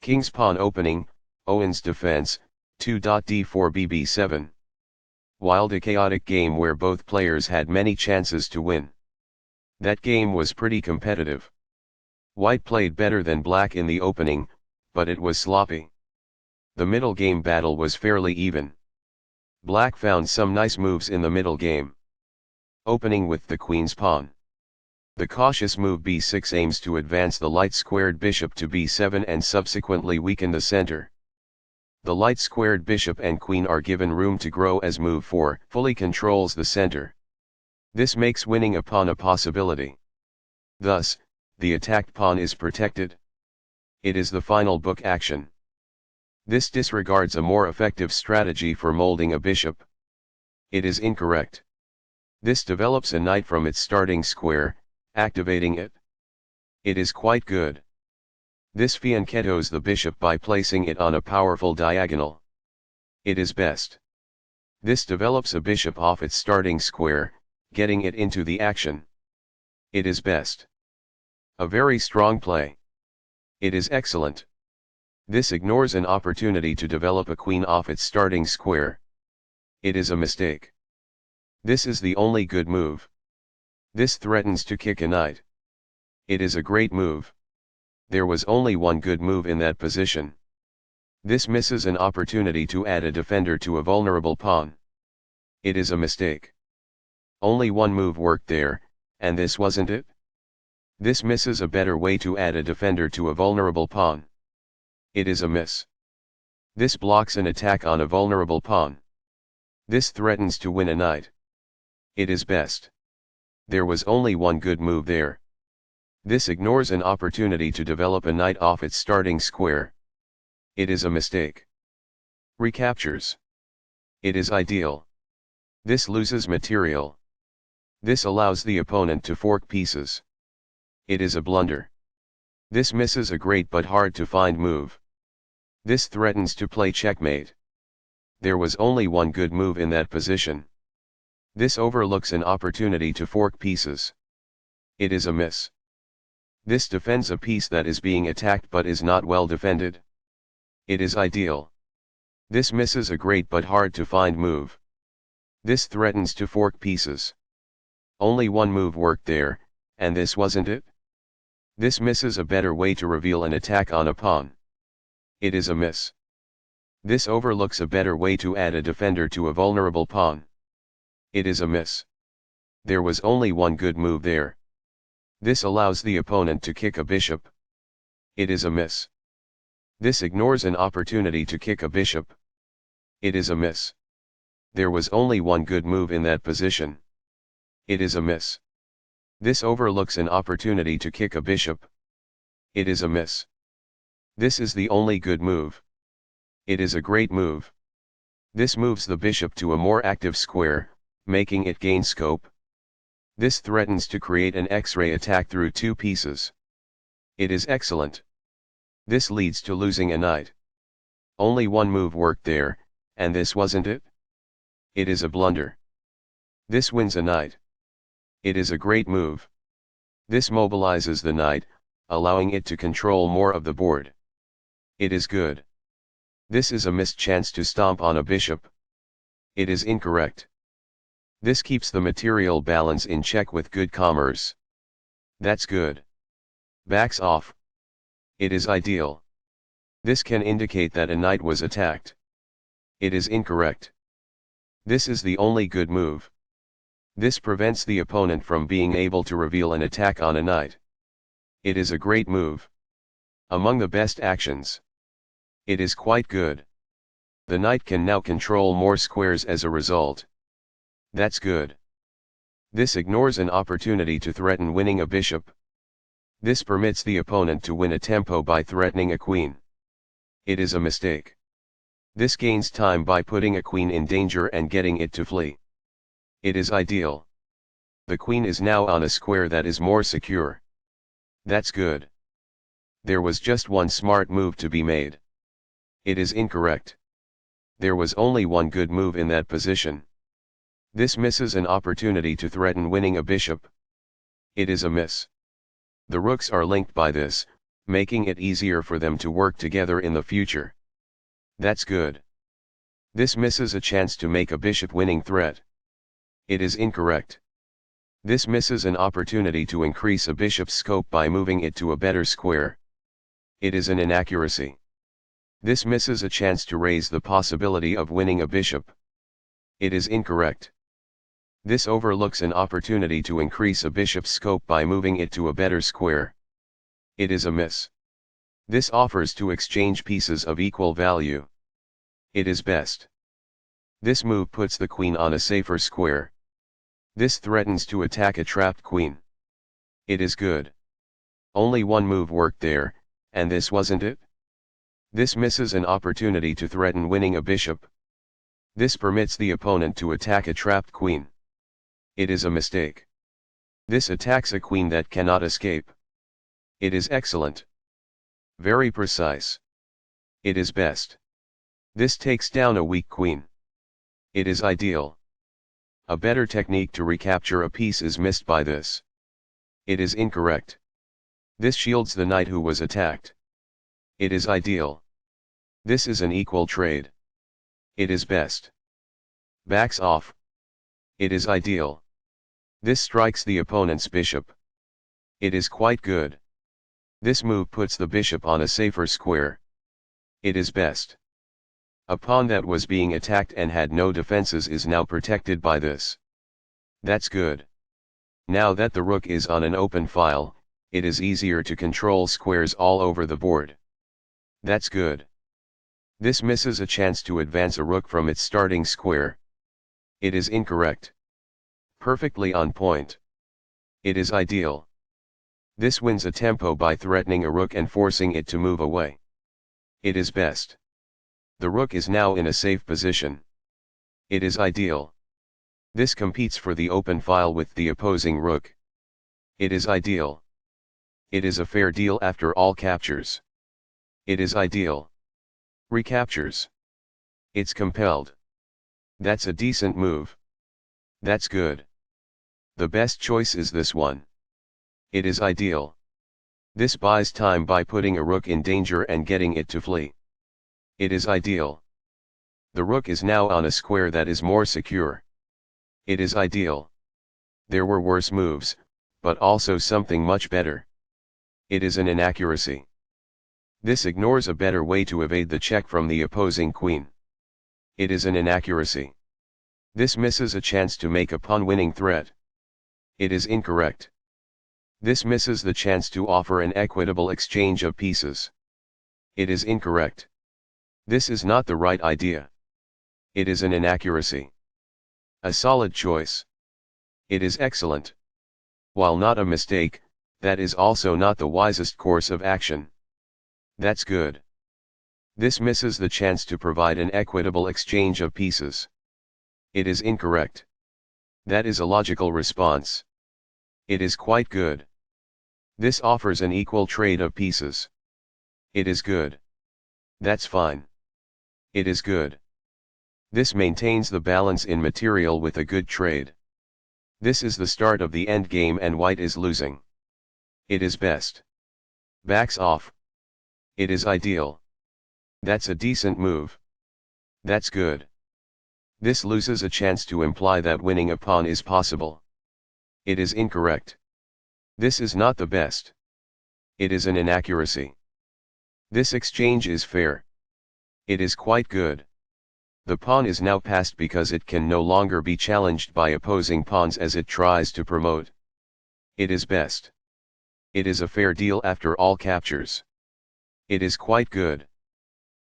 King's pawn opening, Owen's defense, 2.d4 Bb7. Wild a chaotic game where both players had many chances to win. That game was pretty competitive. White played better than black in the opening, but it was sloppy. The middle game battle was fairly even. Black found some nice moves in the middle game. Opening with the queen's pawn. The cautious move b6 aims to advance the light-squared bishop to b7 and subsequently weaken the center. The light-squared bishop and queen are given room to grow as move 4 fully controls the center. This makes winning a pawn a possibility. Thus, the attacked pawn is protected. It is the final book action. This disregards a more effective strategy for molding a bishop. It is incorrect. This develops a knight from its starting square, activating it. It is quite good. This fianchettos the bishop by placing it on a powerful diagonal. It is best. This develops a bishop off its starting square, getting it into the action. It is best. A very strong play. It is excellent. This ignores an opportunity to develop a queen off its starting square. It is a mistake. This is the only good move. This threatens to kick a knight. It is a great move. There was only one good move in that position. This misses an opportunity to add a defender to a vulnerable pawn. It is a mistake. Only one move worked there, and this wasn't it? This misses a better way to add a defender to a vulnerable pawn. It is a miss. This blocks an attack on a vulnerable pawn. This threatens to win a knight. It is best. There was only one good move there. This ignores an opportunity to develop a knight off its starting square. It is a mistake. Recaptures. It is ideal. This loses material. This allows the opponent to fork pieces. It is a blunder. This misses a great but hard to find move. This threatens to play checkmate. There was only one good move in that position. This overlooks an opportunity to fork pieces. It is a miss. This defends a piece that is being attacked but is not well defended. It is ideal. This misses a great but hard to find move. This threatens to fork pieces. Only one move worked there, and this wasn't it? This misses a better way to reveal an attack on a pawn. It is a miss. This overlooks a better way to add a defender to a vulnerable pawn. It is a miss. There was only one good move there. This allows the opponent to kick a bishop. It is a miss. This ignores an opportunity to kick a bishop. It is a miss. There was only one good move in that position. It is a miss. This overlooks an opportunity to kick a bishop. It is a miss. This is the only good move. It is a great move. This moves the bishop to a more active square, making it gain scope. This threatens to create an X-ray attack through two pieces. It is excellent. This leads to losing a knight. Only one move worked there, and this wasn't it? It is a blunder. This wins a knight. It is a great move. This mobilizes the knight, allowing it to control more of the board. It is good. This is a missed chance to stomp on a bishop. It is incorrect. This keeps the material balance in check with good commerce. That's good. Backs off. It is ideal. This can indicate that a knight was attacked. It is incorrect. This is the only good move. This prevents the opponent from being able to reveal an attack on a knight. It is a great move. Among the best actions. It is quite good. The knight can now control more squares as a result. That's good. This ignores an opportunity to threaten winning a bishop. This permits the opponent to win a tempo by threatening a queen. It is a mistake. This gains time by putting a queen in danger and getting it to flee. It is ideal. The queen is now on a square that is more secure. That's good. There was just one smart move to be made. It is incorrect. There was only one good move in that position. This misses an opportunity to threaten winning a bishop. It is a miss. The rooks are linked by this, making it easier for them to work together in the future. That's good. This misses a chance to make a bishop-winning threat. It is incorrect. This misses an opportunity to increase a bishop's scope by moving it to a better square. It is an inaccuracy. This misses a chance to raise the possibility of winning a bishop. It is incorrect. This overlooks an opportunity to increase a bishop's scope by moving it to a better square. It is a miss. This offers to exchange pieces of equal value. It is best. This move puts the queen on a safer square. This threatens to attack a trapped queen. It is good. Only one move worked there, and this wasn't it? This misses an opportunity to threaten winning a bishop. This permits the opponent to attack a trapped queen. It is a mistake. This attacks a queen that cannot escape. It is excellent. Very precise. It is best. This takes down a weak queen. It is ideal. A better technique to recapture a piece is missed by this. It is incorrect. This shields the knight who was attacked. It is ideal. This is an equal trade. It is best. Backs off. It is ideal. This strikes the opponent's bishop. It is quite good. This move puts the bishop on a safer square. It is best. A pawn that was being attacked and had no defenses is now protected by this. That's good. Now that the rook is on an open file, it is easier to control squares all over the board. That's good. This misses a chance to advance a rook from its starting square. It is incorrect. Perfectly on point. It is ideal. This wins a tempo by threatening a rook and forcing it to move away. It is best. The rook is now in a safe position. It is ideal. This competes for the open file with the opposing rook. It is ideal. It is a fair deal after all captures. It is ideal. Recaptures. It's compelled. That's a decent move. That's good. The best choice is this one. It is ideal. This buys time by putting a rook in danger and getting it to flee. It is ideal. The rook is now on a square that is more secure. It is ideal. There were worse moves, but also something much better. It is an inaccuracy. This ignores a better way to evade the check from the opposing queen. It is an inaccuracy. This misses a chance to make a pawn-winning threat. It is incorrect. This misses the chance to offer an equitable exchange of pieces. It is incorrect. This is not the right idea. It is an inaccuracy. A solid choice. It is excellent. While not a mistake, that is also not the wisest course of action. That's good. This misses the chance to provide an equitable exchange of pieces. It is incorrect. That is a logical response. It is quite good. This offers an equal trade of pieces. It is good. That's fine. It is good. This maintains the balance in material with a good trade. This is the start of the endgame and white is losing. It is best. Backs off. It is ideal. That's a decent move. That's good. This loses a chance to imply that winning a pawn is possible. It is incorrect. This is not the best. It is an inaccuracy. This exchange is fair. It is quite good. The pawn is now passed because it can no longer be challenged by opposing pawns as it tries to promote. It is best. It is a fair deal after all captures. It is quite good.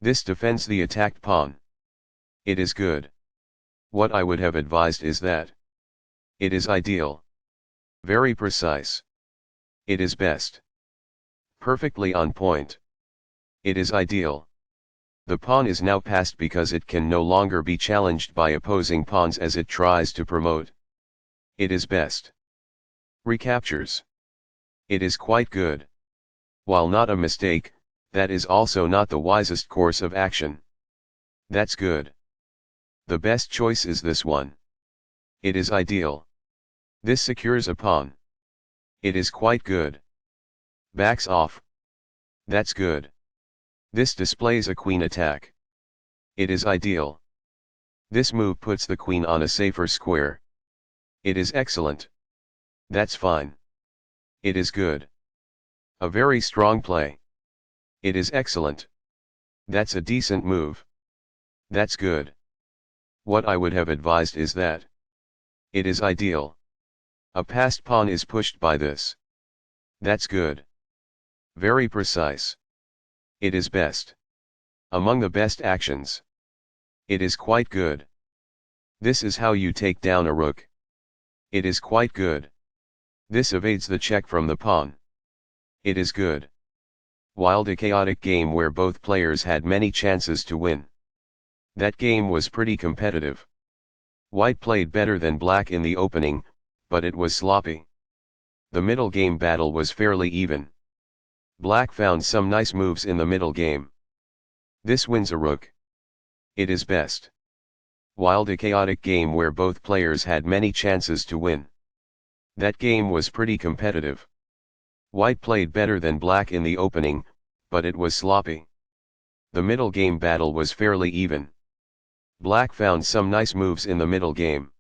This defends the attacked pawn. It is good. What I would have advised is that. It is ideal. Very precise. It is best. Perfectly on point. It is ideal. The pawn is now passed because it can no longer be challenged by opposing pawns as it tries to promote. It is best. Recaptures. It is quite good. While not a mistake, that is also not the wisest course of action. That's good. The best choice is this one. It is ideal. This secures a pawn. It is quite good. Backs off. That's good. This displays a queen attack. It is ideal. This move puts the queen on a safer square. It is excellent. That's fine. It is good. A very strong play. It is excellent. That's a decent move. That's good. What I would have advised is that. It is ideal. A passed pawn is pushed by this. That's good. Very precise. It is best. Among the best actions. It is quite good. This is how you take down a rook. It is quite good. This evades the check from the pawn. It is good. Wild a chaotic game where both players had many chances to win. That game was pretty competitive. White played better than black in the opening, but it was sloppy. The middle game battle was fairly even. Black found some nice moves in the middle game. This wins a rook. It is best. Wild a chaotic game where both players had many chances to win. That game was pretty competitive. White played better than black in the opening, but it was sloppy. The middle game battle was fairly even. Black found some nice moves in the middle game.